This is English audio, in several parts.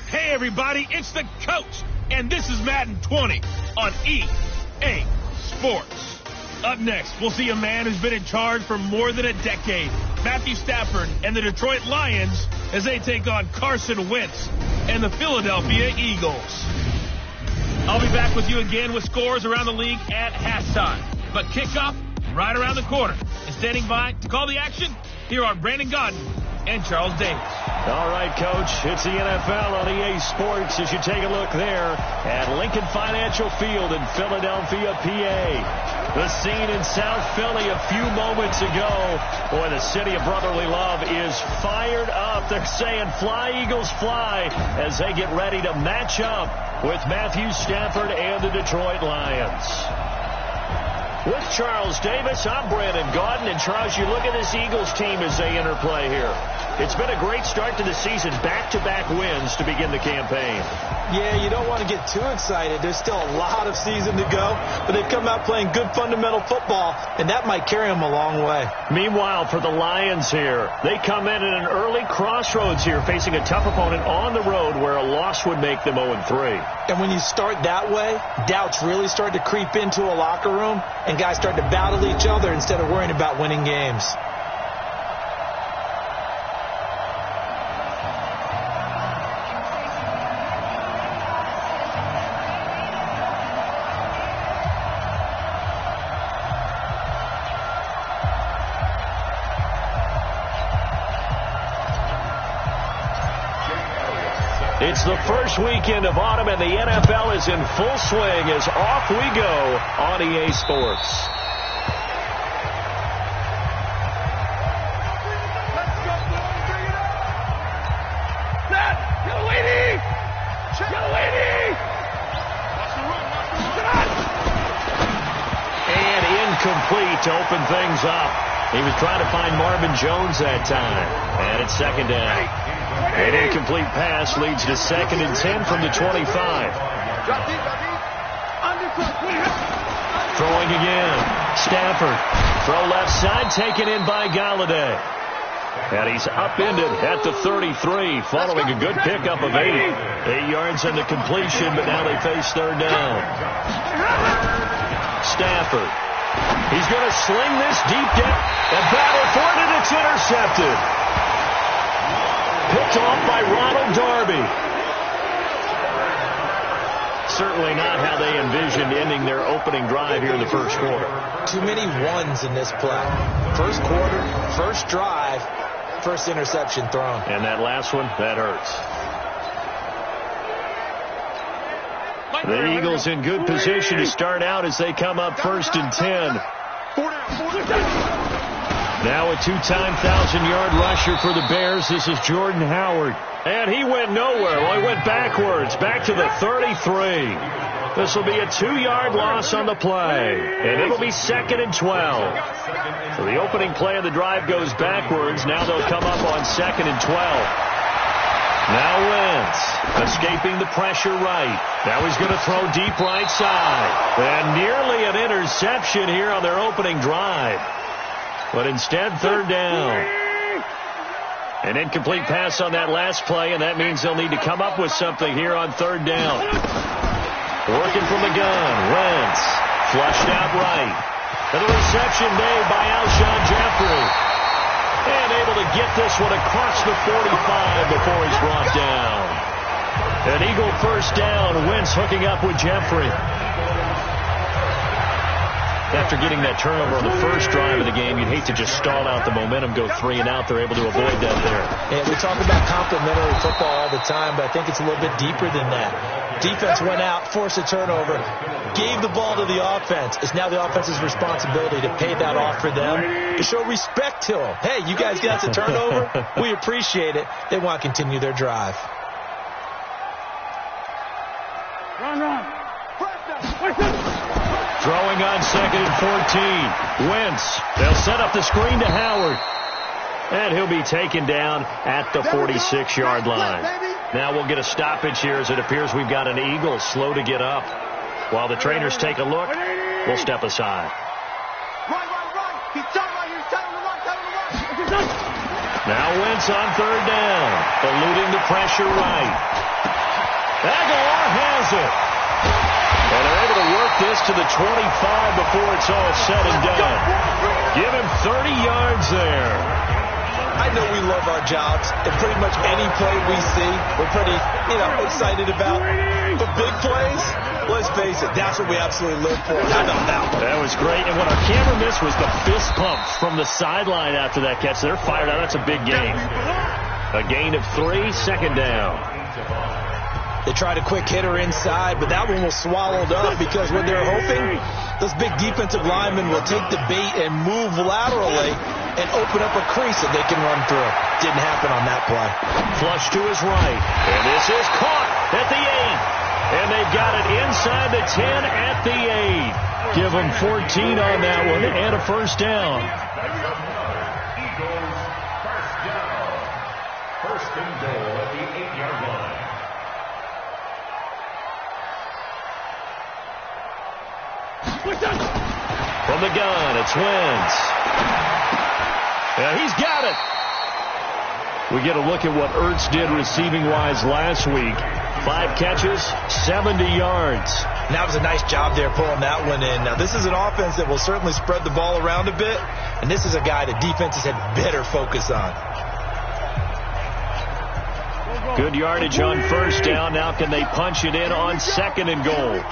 Hey everybody, it's the coach, and this is Madden 20 on EA Sports. Up next, we'll see a man who's been in charge for more than a decade, Matthew Stafford and the Detroit Lions, as they take on Carson Wentz and the Philadelphia Eagles. I'll be back with you again with scores around the league at halftime. But kickoff right around the corner. And standing by to call the action, here are Brandon Godden and Charles Davis. All right, Coach, it's the NFL on EA Sports as you take a look there at Lincoln Financial Field in Philadelphia, PA. The scene in South Philly a few moments ago. Boy, the city of brotherly love is fired up. They're saying, fly, Eagles, fly, as they get ready to match up with Matthew Stafford and the Detroit Lions. With Charles Davis, I'm Brandon Godden. And Charles, you look at this Eagles team as they interplay here. It's been a great start to the season, back-to-back wins to begin the campaign. Yeah, you don't want to get too excited. There's still a lot of season to go, but they've come out playing good fundamental football, and that might carry them a long way. Meanwhile, for the Lions here, they come in at an early crossroads here, facing a tough opponent on the road where a loss would make them 0-3. And when you start that way, doubts really start to creep into a locker room, and guys start to battle each other instead of worrying about winning games. It's the first weekend of autumn, and the NFL is in full swing as off we go on EA Sports. And incomplete to open things up. He was trying to find Marvin Jones that time. And it's second down. An incomplete pass leads to 2nd and 10 from the 25. Throwing again. Stafford. Throw left side, taken in by Galladay. And he's upended at the 33, following a good pickup of 8. 8 yards on the completion, but now they face third down. Stafford. He's going to sling this deep down and battle for it, and it's intercepted. Picked off by Ronald Darby. Certainly not how they envisioned ending their opening drive here in the first quarter. Too many ones in this play. First quarter, first drive, first interception thrown. And that last one, that hurts. The Eagles in good position to start out as they come up 1st and 10. Now a two-time 1,000-yard rusher for the Bears. This is Jordan Howard. And he went nowhere. Well, he went backwards, back to the 33. This will be a 2-yard loss on the play. And it'll be 2nd and 12. So the opening play of the drive goes backwards. Now they'll come up on 2nd and 12. Now Wentz escaping the pressure right. Now he's going to throw deep right side. And nearly an interception here on their opening drive. But instead, third down. An incomplete pass on that last play, and that means they'll need to come up with something here on third down. Working from the gun. Wentz flushed out right. And a reception made by Alshon Jeffrey. And able to get this one across the 45 before he's brought down. An Eagle first down. Wentz hooking up with Jeffrey. After getting that turnover on the first drive of the game, you'd hate to just stall out the momentum, go 3 and out. They're able to avoid that there. And we talk about complementary football all the time, but I think it's a little bit deeper than that. Defense went out, forced a turnover, gave the ball to the offense. It's now the offense's responsibility to pay that off for them, to show respect to them. Hey, you guys got the turnover. We appreciate it. They want to continue their drive. Throwing on 2nd and 14. Wentz. They'll set up the screen to Howard. And he'll be taken down at the 46-yard line. Now we'll get a stoppage here as it appears we've got an Eagle slow to get up. While the trainers take a look, we'll step aside. Now Wentz on third down, eluding the pressure right. Aguilar has it. And they're able to work this to the 25 before it's all said and done. Give him 30 yards there. I know we love our jobs, and pretty much any play we see, we're pretty, excited about. But big plays, let's face it, that's what we absolutely live for. How about that one? That was great, and what our camera missed was the fist pump from the sideline after that catch. They're fired out. That's a big gain. A gain of 3, second down. They tried a quick hitter inside, but that one was swallowed up because what they're hoping, those big defensive linemen will take the bait and move laterally and open up a crease that they can run through. Didn't happen on that play. Flush to his right, and this is caught at the 8. And they've got it inside the 10 at the 8. Give them 14 on that one and a first down. Eagles first down. First and goal at the 8-yard line. From the gun, it's Wentz. Yeah, he's got it. We get a look at what Ertz did receiving-wise last week. 5 catches, 70 yards. And that was a nice job there pulling that one in. Now, this is an offense that will certainly spread the ball around a bit, and this is a guy that defenses had better focus on. Good yardage on first down. Now can they punch it in on second and goal?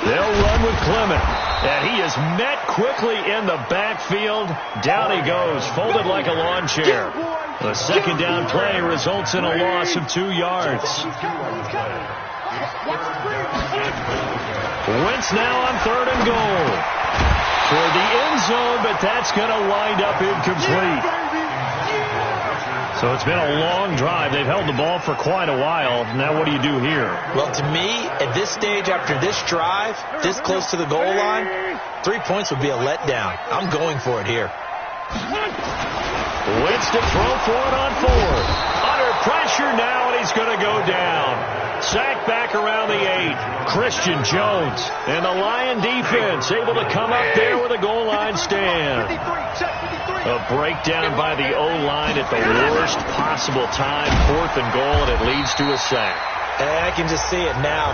They'll run with Clement. And he is met quickly in the backfield. Down he goes, folded like a lawn chair. The second down play results in a loss of 2 yards. Wentz now on third and goal. Toward the end zone, but that's going to wind up incomplete. So it's been a long drive. They've held the ball for quite a while. Now what do you do here? Well, to me, at this stage, after this drive, this close to the goal line, 3 points would be a letdown. I'm going for it here. Wentz to throw for it on 4. Under pressure now, and he's going to go down. Sacked back around the 8. Christian Jones and the Lion defense able to come up there with a goal line stand. A breakdown by the O-line at the worst possible time. 4th and goal, and it leads to a sack. And I can just see it now.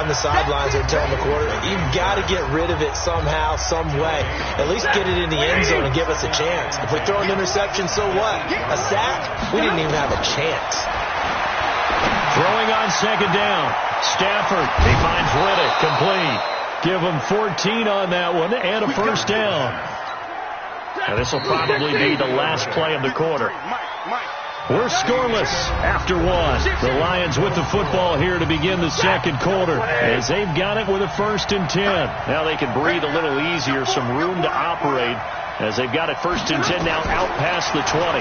On the sidelines, they're telling the quarterback, you've got to get rid of it somehow, some way. At least get it in the end zone and give us a chance. If we throw an interception, so what? A sack? We didn't even have a chance. Throwing on second down. Stafford, he finds Riddick, complete. Give him 14 on that one and a first down. Now this will probably be the last play of the quarter. We're scoreless after 1. The Lions with the football here to begin the second quarter as they've got it with a 1st and 10. Now they can breathe a little easier, some room to operate as they've got it 1st and 10 now out past the 20.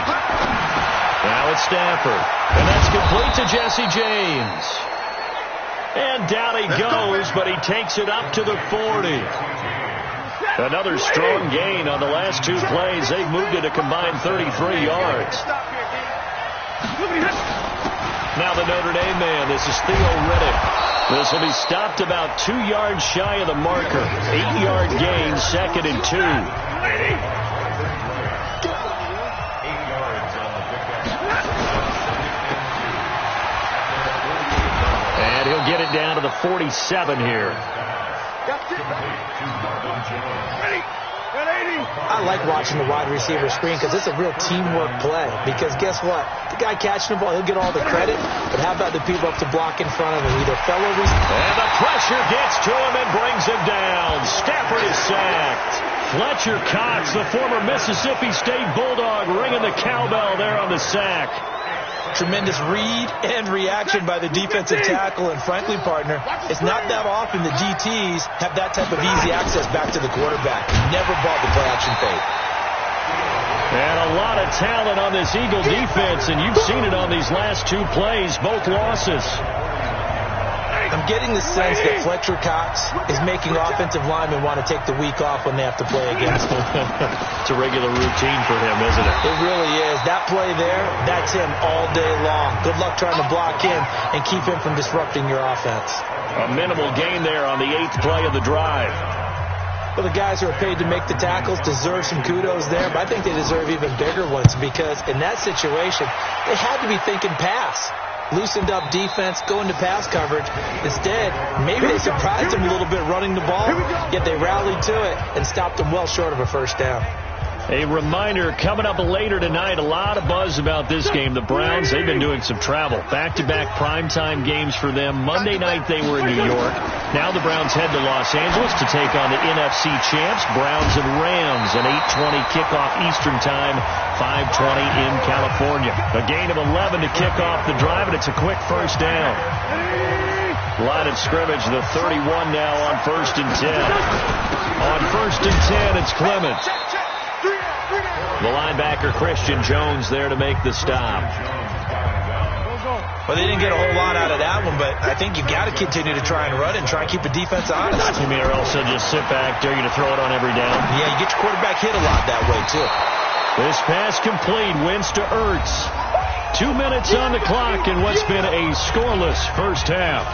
Now it's Stafford, and that's complete to Jesse James. And down he goes, but he takes it up to the 40. Another strong gain on the last 2 plays. They've moved it a combined 33 yards. Now the Notre Dame man, this is Theo Riddick. This will be stopped about 2 yards shy of the marker. 8-yard gain, 2nd and 2. And he'll get it down to the 47 here. I like watching the wide receiver screen because it's a real teamwork play. Because guess what? The guy catching the ball, he'll get all the credit. But how about the people up to block in front of him? Either fellow and the pressure gets to him and brings him down. Stafford is sacked. Fletcher Cox, the former Mississippi State Bulldog, ringing the cowbell there on the sack. Tremendous read and reaction by the defensive tackle. And frankly, partner, it's not that often the DTs have that type of easy access back to the quarterback. Never bought the play-action fake. And a lot of talent on this Eagle defense, and you've seen it on these last 2 plays, both losses. I'm getting the sense that Fletcher Cox is making offensive linemen want to take the week off when they have to play against him. It's a regular routine for him, isn't it? It really is. That play there, that's him all day long. Good luck trying to block him and keep him from disrupting your offense. A minimal gain there on the 8th play of the drive. Well, the guys who are paid to make the tackles deserve some kudos there, but I think they deserve even bigger ones because in that situation, they had to be thinking pass. Loosened up defense, going to pass coverage. Instead, maybe they surprised them a little bit running the ball, yet they rallied to it and stopped them well short of a first down. A reminder, coming up later tonight, a lot of buzz about this game. The Browns, they've been doing some travel. Back-to-back primetime games for them. Monday night they were in New York. Now the Browns head to Los Angeles to take on the NFC champs, Browns and Rams. An 8:20 kickoff Eastern time, 5:20 in California. A gain of 11 to kick off the drive, and it's a quick first down. Line of scrimmage, the 31 now on 1st and 10. On 1st and 10, it's Clemens. The linebacker, Christian Jones, there to make the stop. Well, they didn't get a whole lot out of that one, but I think you've got to continue to try and run it and try and keep the defense honest. You mean or else they'll just sit back, dare you to throw it on every down? Yeah, you get your quarterback hit a lot that way, too. This pass complete, wins to Ertz. 2 minutes on the clock in what's been a scoreless first half.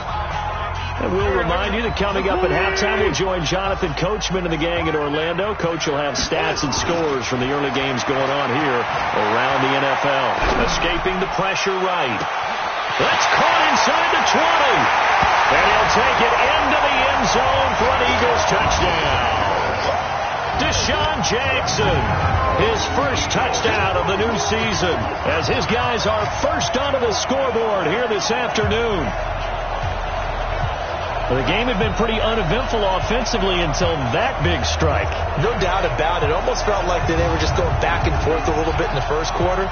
And we'll remind you that coming up at halftime, we'll join Jonathan Coachman and the gang in Orlando. Coach will have stats and scores from the early games going on here around the NFL. Escaping the pressure right. That's caught inside the 20. And he'll take it into the end zone for an Eagles touchdown. Deshaun Jackson, his first touchdown of the new season, as his guys are first onto the scoreboard here this afternoon. Well, the game had been pretty uneventful offensively until that big strike. No doubt about it. It almost felt like they were just going back and forth a little bit in the first quarter.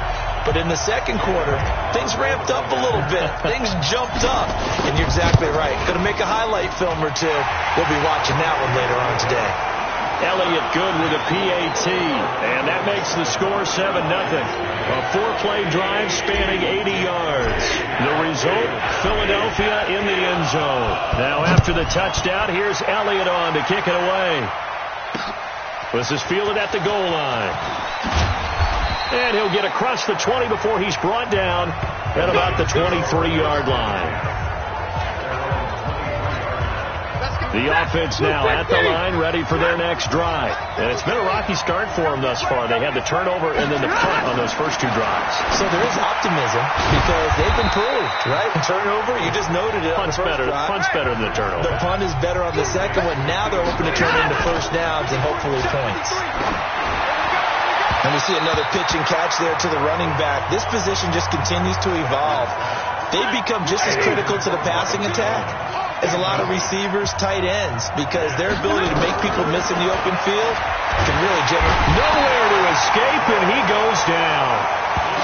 But in the second quarter, things ramped up a little bit. Things jumped up. And you're exactly right. Going to make a highlight film or two. We'll be watching that one later on today. Elliott good with a PAT, and that makes the score 7-0. A 4-play drive spanning 80 yards. The result, Philadelphia in the end zone. Now after the touchdown, here's Elliott on to kick it away. This is fielded at the goal line. And he'll get across the 20 before he's brought down at about the 23-yard line. The offense now at the line, ready for their next drive. And it's been a rocky start for them thus far. They had the turnover and then the punt on those first two drives. So there is optimism because they've improved, right? Turnover, you just noted it. Punt's better than the turnover. The punt is better on the second one. Now they're hoping to turn into first downs and hopefully points. And we see another pitch and catch there to the running back. This position just continues to evolve. They become just as critical to the passing attack as a lot of receivers, tight ends, because their ability to make people miss in the open field can really generate. Nowhere to escape, and he goes down.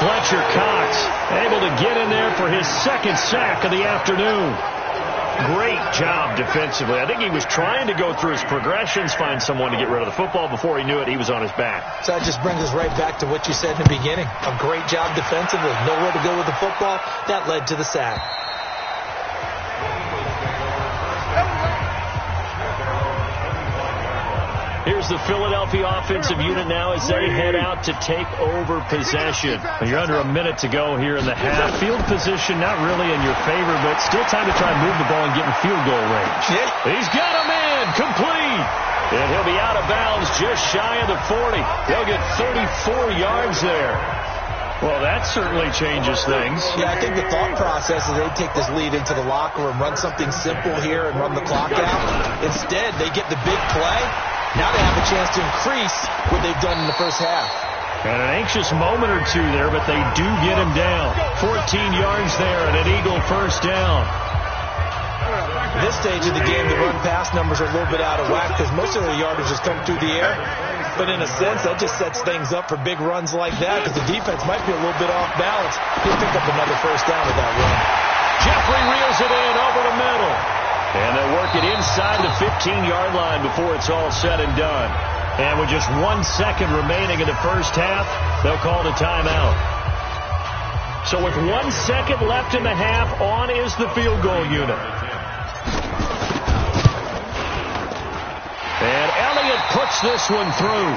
Fletcher Cox able to get in there for his second sack of the afternoon. Great job defensively. I think he was trying to go through his progressions, find someone to get rid of the football. Before he knew it, he was on his back. So that just brings us right back to what you said in the beginning. A great job defensively. Nowhere to go with the football. That led to the sack. Here's the Philadelphia offensive unit now as they head out to take over possession. You're under a minute to go here in the half. Field position not really in your favor, but still time to try and move the ball and get in field goal range. Yeah. He's got a man complete. And he'll be out of bounds just shy of the 40. They'll get 34 yards there. Well, that certainly changes things. Yeah, I think the thought process is they take this lead into the locker room, run something simple here and run the clock out. Instead, they get the big play. Now they have a chance to increase what they've done in the first half. And an anxious moment or two there, but they do get him down. 14 yards there and an Eagle first down. At this stage of the game, the run-pass numbers are a little bit out of whack because most of their yardage has come through the air. But in a sense, that just sets things up for big runs like that because the defense might be a little bit off balance. He'll pick up another first down with that run. Jeffrey reels it in over the middle. And they'll work it inside the 15-yard line before it's all said and done. And with just 1 second remaining in the first half, they'll call the timeout. So with 1 second left in the half, on is the field goal unit. And Elliott puts this one through.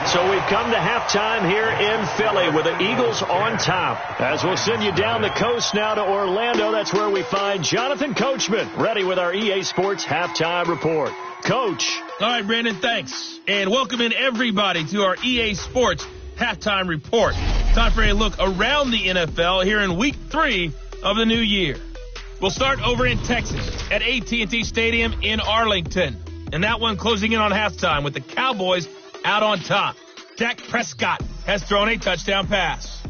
So we've come to halftime here in Philly with the Eagles on top. As we'll send you down the coast now to Orlando, that's where we find Jonathan Coachman, ready with our EA Sports Halftime Report. Coach. All right, Brandon, thanks. And welcome in everybody to our EA Sports Halftime Report. Time for a look around the NFL here in Week 3 of the new year. We'll start over in Texas at AT&T Stadium in Arlington. And that one closing in on halftime with the Cowboys out on top. Dak Prescott has thrown a touchdown pass.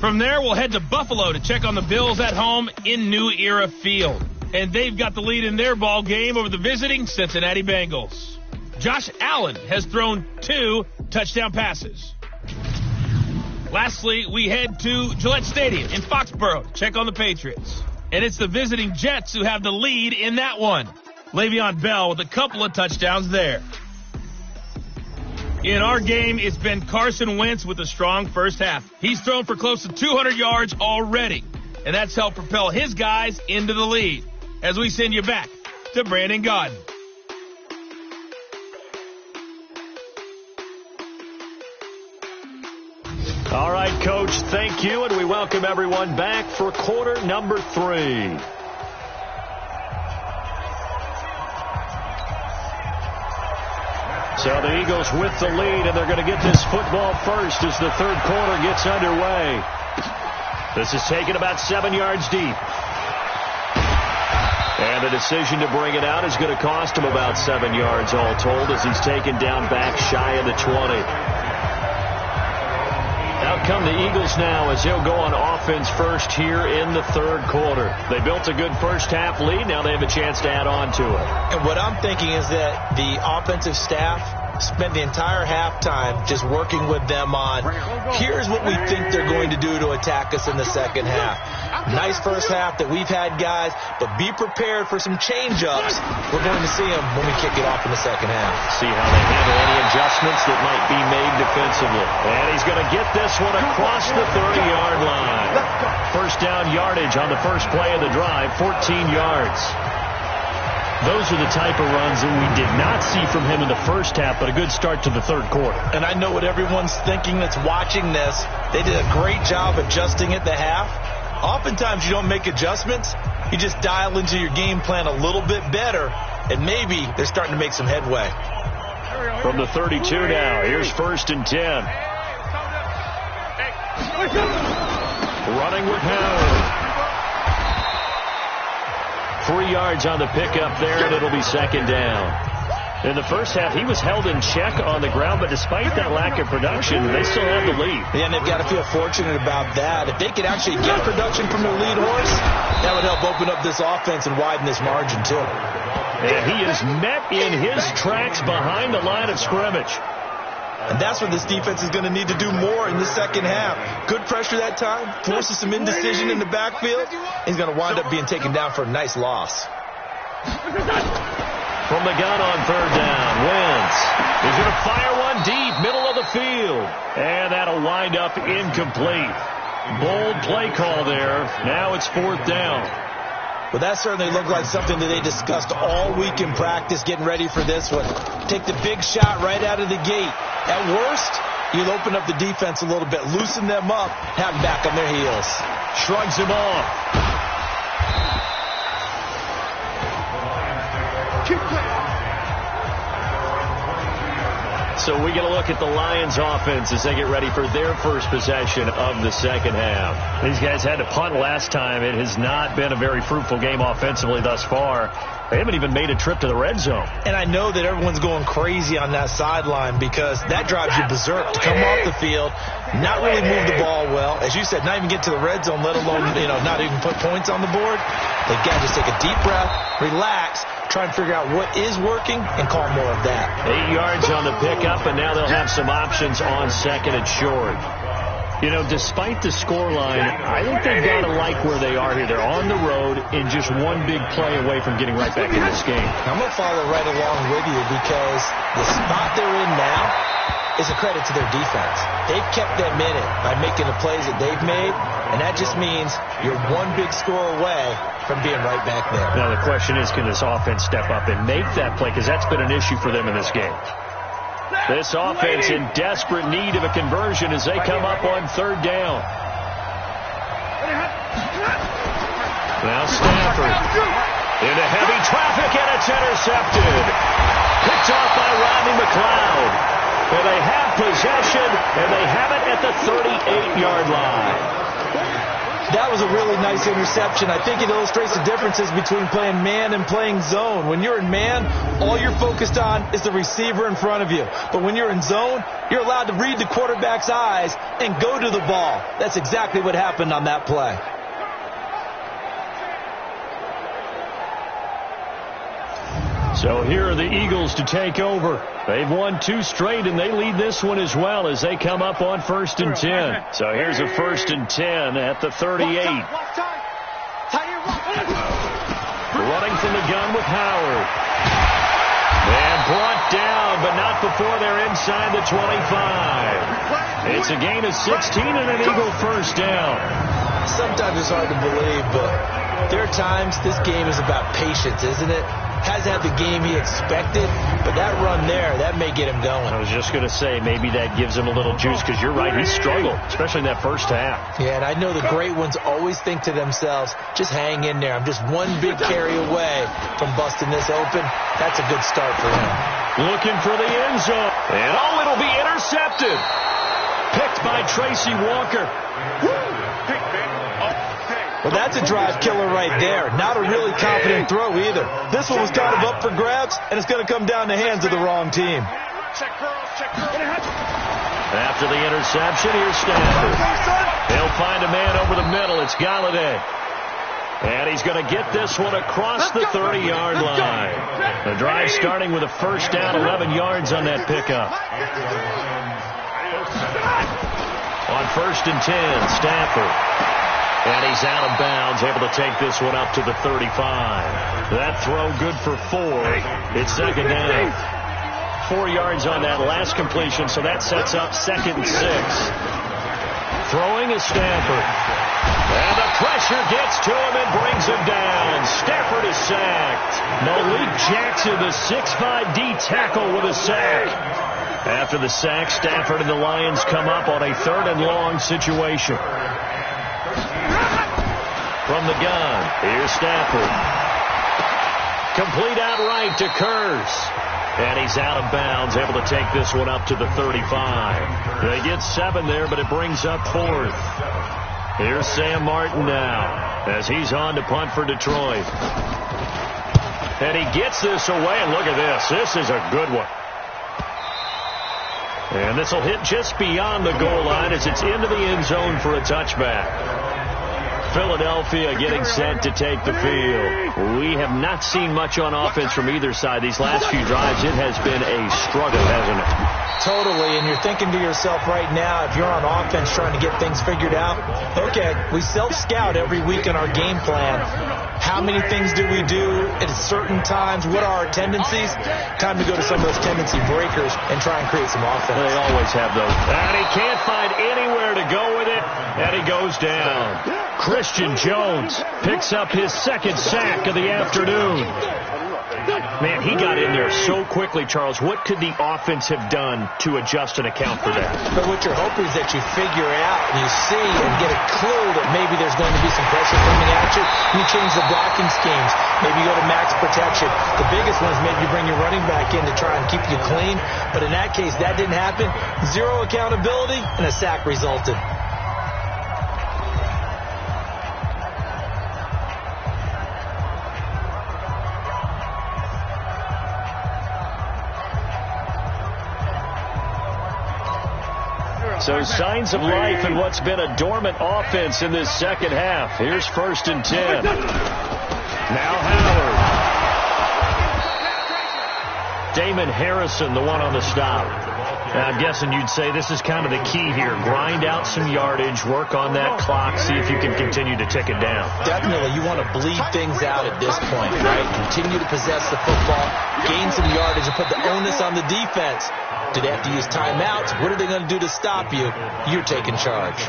From there, we'll head to Buffalo to check on the Bills at home in New Era Field. And they've got the lead in their ball game over the visiting Cincinnati Bengals. Josh Allen has thrown 2 touchdown passes. Lastly, we head to Gillette Stadium in Foxborough to check on the Patriots. And it's the visiting Jets who have the lead in that one. Le'Veon Bell with a couple of touchdowns there. In our game, it's been Carson Wentz with a strong first half. He's thrown for close to 200 yards already, and that's helped propel his guys into the lead. As we send you back to Brandon Gaudin. All right, Coach, thank you, and we welcome everyone back for quarter number 3. So the Eagles with the lead, and they're going to get this football first as the third quarter gets underway. This is taken about 7 yards deep. And the decision to bring it out is going to cost him about 7 yards all told as he's taken down back shy of the 20. Out come the Eagles now as they'll go on offense first here in the third quarter. They built a good first half lead. Now they have a chance to add on to it. And what I'm thinking is that the offensive staff spent the entire halftime just working with them on here's what we think they're going to do to attack us in the second half. Nice first half that we've had, guys, but be prepared for some change-ups. We're going to see them when we kick it off in the second half. See how they handle any adjustments that might be made defensively. And he's going to get this one across the 30-yard line. First down yardage on the first play of the drive, 14 yards. Those are the type of runs that we did not see from him in the first half, but a good start to the third quarter. And I know what everyone's thinking that's watching this. They did a great job adjusting at the half. Oftentimes you don't make adjustments. You just dial into your game plan a little bit better, and maybe they're starting to make some headway. From the 32 now, here's 1st and 10. Running with Howard. 3 yards on the pickup there, and it'll be second down. In the first half, he was held in check on the ground, but despite that lack of production, they still have the lead. Yeah, and they've got to feel fortunate about that. If they could actually get production from their lead horse, that would help open up this offense and widen this margin, too. And he is met in his tracks behind the line of scrimmage. And that's what this defense is going to need to do more in the second half. Good pressure that time, forces some indecision in the backfield. He's going to wind up being taken down for a nice loss. From the gun on third down, Wentz is going to fire one deep, middle of the field. And that'll wind up incomplete. Bold play call there. Now it's 4th down. Well, that certainly looked like something that they discussed all week in practice, getting ready for this one. Take the big shot right out of the gate. At worst, you'll open up the defense a little bit, loosen them up, have them back on their heels. Shrugs him off. So we get a look at the Lions offense as they get ready for their first possession of the second half. These guys had to punt last time. It has not been a very fruitful game offensively thus far. They haven't even made a trip to the red zone. And I know that everyone's going crazy on that sideline because that drives you berserk to come off the field, not really move the ball well. As you said, not even get to the red zone, let alone, not even put points on the board. They've got to just take a deep breath, relax, try and figure out what is working and call more of that. 8 yards on the pickup, and now they'll have some options on second and short. Despite the scoreline, I think they've got to like where they are here. They're on the road and just one big play away from getting right back in this game. I'm going to follow right along with you because the spot they're in now is a credit to their defense. They've kept them in it by making the plays that they've made, and that just means you're one big score away from being right back there. Now the question is, can this offense step up and make that play? Because that's been an issue for them in this game. This offense in desperate need of a conversion as they come up on third down. Now Stafford into heavy traffic, and it's intercepted. Picked off by Rodney McLeod. And they have possession, and they have it at the 38-yard line. That was a really nice interception. I think it illustrates the differences between playing man and playing zone. When you're in man, all you're focused on is the receiver in front of you. But when you're in zone, you're allowed to read the quarterback's eyes and go to the ball. That's exactly what happened on that play. So here are the Eagles to take over. They've won 2 straight, and they lead this one as well as they come up on 1st and 10. So here's a 1st and 10 at the 38. Running from the gun with Howard. And brought down, but not before they're inside the 25. It's a gain of 16 and an Eagle first down. Sometimes it's hard to believe, but there are times this game is about patience, isn't it? Hasn't had the game he expected, but that run there, that may get him going. I was just going to say, maybe that gives him a little juice, because you're right, he struggled, especially in that first half. Yeah, and I know the great ones always think to themselves, just hang in there. I'm just one big carry away from busting this open. That's a good start for him. Looking for the end zone. And it'll be intercepted. Picked by Tracy Walker. Well, that's a drive killer right there. Not a really confident throw either. This one was kind of up for grabs, and it's going to come down the hands of the wrong team. After the interception, here's Stafford. He'll find a man over the middle. It's Galladay. And he's going to get this one across the 30-yard line. The drive starting with a first down, 11 yards on that pickup. On 1st and 10, Stafford. And he's out of bounds, able to take this one up to the 35. That throw good for 4. It's second down. 4 yards on that last completion, so that sets up 2nd and 6. Throwing is Stafford. And the pressure gets to him and brings him down. Stafford is sacked. Malik Jackson, the 6'5" D tackle with a sack. After the sack, Stafford and the Lions come up on a 3rd and long situation. From the gun, here's Stafford. Complete outright to Kurz. And he's out of bounds, able to take this one up to the 35. They get 7 there, but it brings up 4th. Here's Sam Martin now, as he's on to punt for Detroit. And he gets this away, and look at this. This is a good one. And this will hit just beyond the goal line as it's into the end zone for a touchback. Philadelphia getting set to take the field. We have not seen much on offense from either side. These last few drives, it has been a struggle, hasn't it? Totally, and you're thinking to yourself right now, if you're on offense trying to get things figured out, okay, we self-scout every week in our game plan. How many things do we do at certain times? What are our tendencies? Time to go to some of those tendency breakers and try and create some offense. They always have those. And he can't find anywhere to go with it, and he goes down. Christian Jones picks up his 2nd sack of the afternoon. Man, he got in there so quickly, Charles. What could the offense have done to adjust and account for that? But what you're hoping is that you figure it out and you see and get a clue that maybe there's going to be some pressure coming at you. You change the blocking schemes. Maybe you go to max protection. The biggest one is maybe you bring your running back in to try and keep you clean. But in that case, that didn't happen. 0 accountability, and a sack resulted. So signs of life in what's been a dormant offense in this second half. Here's 1st and 10. Now Howard. Damon Harrison, the one on the stop. Now, I'm guessing you'd say this is kind of the key here. Grind out some yardage, work on that clock, see if you can continue to tick it down. Definitely. You want to bleed things out at this point, right? Continue to possess the football, gain some yardage, and put the onus on the defense. Do they have to use timeouts? What are they going to do to stop you? You're taking charge.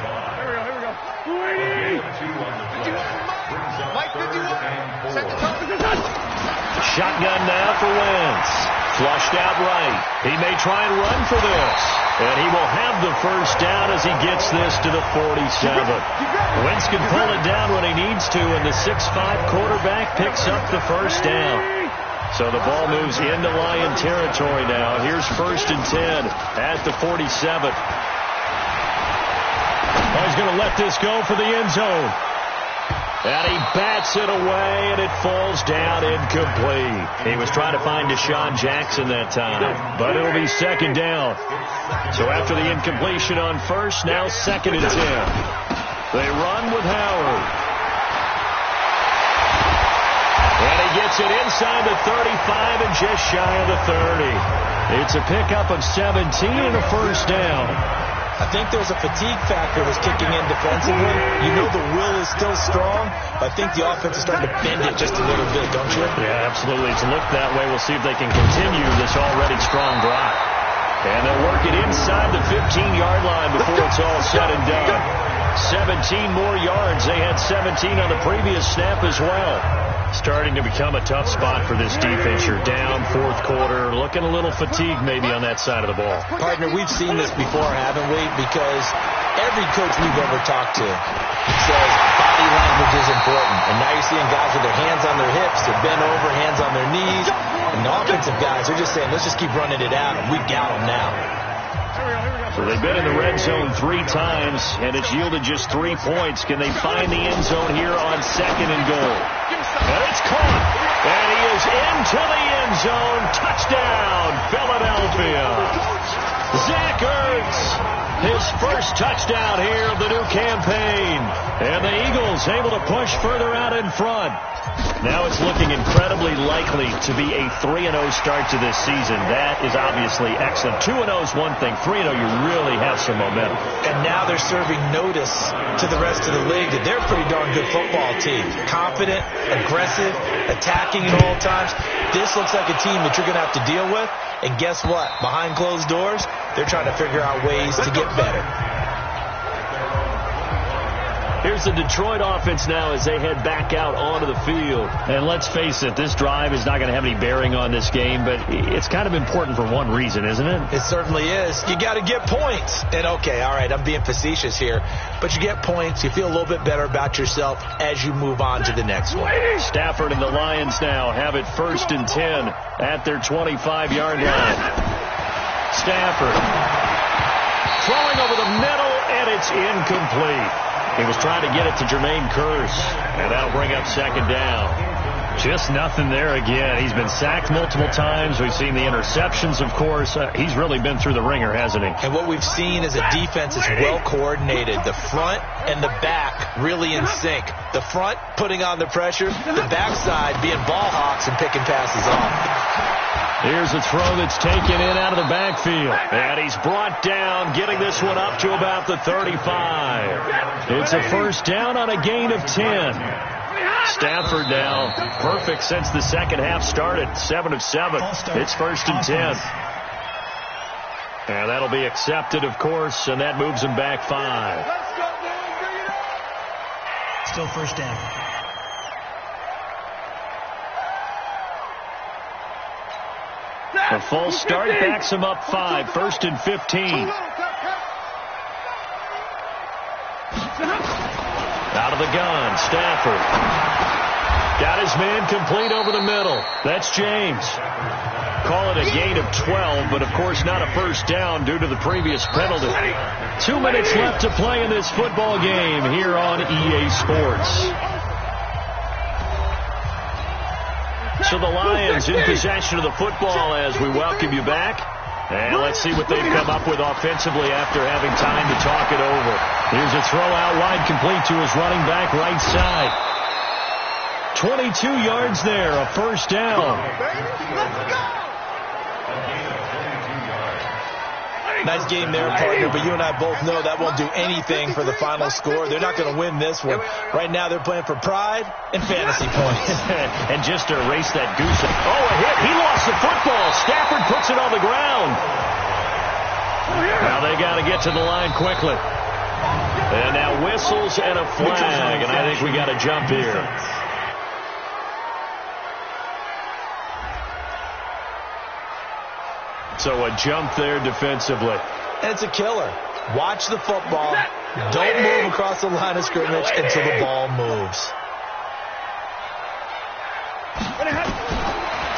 Shotgun now for Wentz. Flushed out right. He may try and run for this. And he will have the first down as he gets this to the 47. Wentz can pull it down when he needs to, and the 6'5" quarterback picks up the first down. So the ball moves into Lion territory now. Here's 1st and 10 at the 47. Oh, he's going to let this go for the end zone. And he bats it away, and it falls down incomplete. He was trying to find Deshaun Jackson that time, but it'll be 2nd down. So after the incompletion on 1st, now 2nd and 10. They run with Howard. And he gets it inside the 35 and just shy of the 30. It's a pickup of 17 and a first down. I think there's a fatigue factor that's kicking in defensively. You know the will is still strong, but I think the offense is starting to bend it just a little bit, don't you? Yeah, absolutely. It's looked that way. We'll see if they can continue this already strong drive. And they'll work it inside the 15-yard line before it's all said and done. 17 more yards. They had 17 on the previous snap as well. Starting to become a tough spot for this defense. You're down 4th quarter, looking a little fatigued maybe on that side of the ball. Partner, we've seen this before, haven't we? Because every coach we've ever talked to says body language is important. And now you're seeing guys with their hands on their hips, they're bent over, hands on their knees. And the offensive guys are just saying, let's just keep running it out, and we've got them now. So they've been in the red zone 3 times, and it's yielded just 3 points. Can they find the end zone here on 2nd and goal? And it's caught. And he is into the end zone. Touchdown, Philadelphia. Zach Ertz, his first touchdown here of the new campaign. And the Eagles able to push further out in front. Now it's looking incredibly likely to be a 3-0 start to this season. That is obviously excellent. 2-0 is one thing. 3-0, you really have some momentum. And now they're serving notice to the rest of the league that they're a pretty darn good football team. Confident, aggressive, attacking at all times. This looks like a team that you're going to have to deal with. And guess what? Behind closed doors, they're trying to figure out ways to get better. Here's the Detroit offense now as they head back out onto the field. And let's face it, this drive is not going to have any bearing on this game, but it's kind of important for one reason, isn't it? It certainly is. You got to get points. And okay, all right, I'm being facetious here, but you get points, you feel a little bit better about yourself as you move on to the next one. Stafford and the Lions now have it 1st and 10 at their 25-yard line. Stafford throwing over the middle, and it's incomplete. He was trying to get it to Jermaine Kearse, and that'll bring up 2nd down. Just nothing there again. He's been sacked multiple times. We've seen the interceptions, of course. He's really been through the ringer, hasn't he? And what we've seen is a defense that's well coordinated. The front and the back really in sync. The front putting on the pressure, the backside being ball hawks and picking passes off. Here's a throw that's taken in out of the backfield. And he's brought down, getting this one up to about the 35. It's a first down on a gain of 10. Stafford now perfect since the second half started. 7 of 7. It's 1st and 10. And that'll be accepted, of course, and that moves him back 5. Still first down. A false start backs him up 5. 1st and 15. Out of the gun, Stafford. Got his man complete over the middle. That's James. Call it a gain of 12, but of course not a first down due to the previous penalty. 2 minutes left to play in this football game here on EA Sports. So the Lions in possession of the football as we welcome you back. And let's see what they've come up with offensively after having time to talk it over. Here's a throw out wide complete to his running back right side. 22 yards there, a first down. Nice game there, partner, but you and I both know that won't do anything for the final score. They're not going to win this one. Right now they're playing for pride and fantasy points. And just to erase that goose. Oh, a hit. He lost the football. Stafford puts it on the ground. Now they got to get to the line quickly. And now whistles and a flag, and I think we got to jump here. So a jump there defensively. And it's a killer. Watch the football. Don't move across the line of scrimmage until the ball moves.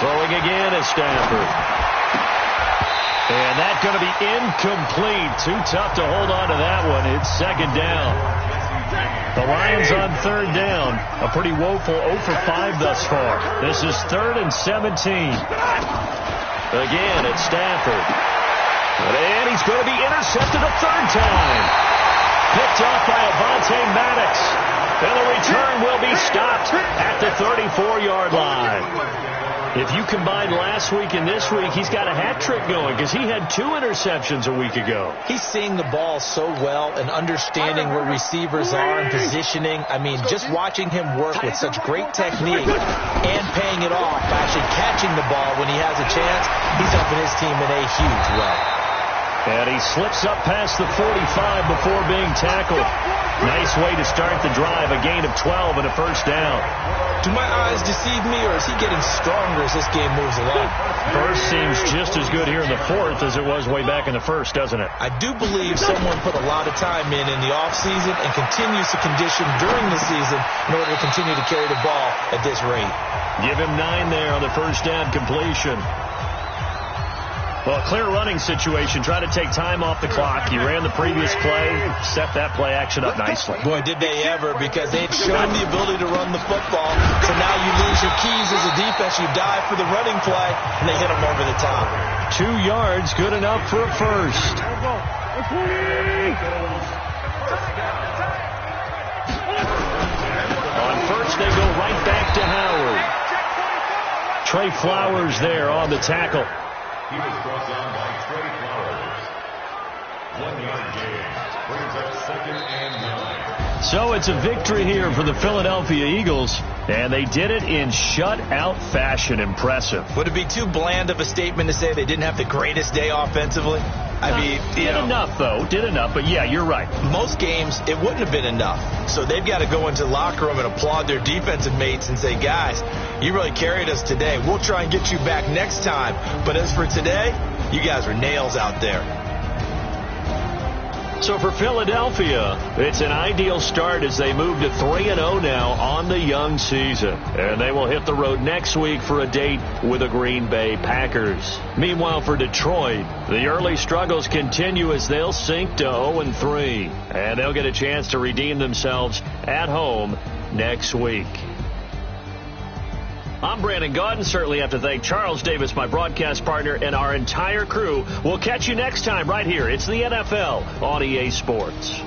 Throwing again is Stafford. And that's going to be incomplete. Too tough to hold on to that one. It's second down. The Lions on third down. A pretty woeful 0 for 5 thus far. This is 3rd and 17. Again, it's Stafford. And he's going to be intercepted a third time. Picked off by Avonte Maddox. And the return will be stopped at the 34-yard line. If you combine last week and this week, he's got a hat trick going because he had 2 interceptions a week ago. He's seeing the ball so well and understanding where receivers are and positioning. I mean, just watching him work with such great technique and paying it off by actually catching the ball when he has a chance, he's helping his team in a huge way. And he slips up past the 45 before being tackled. Nice way to start the drive, a gain of 12 and a first down. Do my eyes deceive me, or is he getting stronger as this game moves along? First seems just as good here in the 4th as it was way back in the 1st, doesn't it? I do believe someone put a lot of time in the offseason and continues to condition during the season in order to continue to carry the ball at this rate. Give him 9 there on the first down completion. Well, a clear running situation. Try to take time off the clock. He ran the previous play, set that play action up nicely. Boy, did they ever, because they had shown the ability to run the football. So now you lose your keys as a defense. You dive for the running play, and they hit them over the top. 2 yards, good enough for a first. On first, they go right back to Howard. Trey Flowers there on the tackle. He was brought down by Trey Flowers. 1-yard gain. Brings up 2nd and 9. So it's a victory here for the Philadelphia Eagles, and they did it in shutout fashion. Impressive. Would it be too bland of a statement to say they didn't have the greatest day offensively? I mean, did enough, though. Did enough, but yeah, you're right. Most games, it wouldn't have been enough. So they've got to go into the locker room and applaud their defensive mates and say, guys, you really carried us today. We'll try and get you back next time. But as for today, you guys are nails out there. So for Philadelphia, it's an ideal start as they move to 3-0 now on the young season. And they will hit the road next week for a date with the Green Bay Packers. Meanwhile, for Detroit, the early struggles continue as they'll sink to 0-3. And they'll get a chance to redeem themselves at home next week. I'm Brandon Gaudin. Certainly have to thank Charles Davis, my broadcast partner, and our entire crew. We'll catch you next time right here. It's the NFL on EA Sports.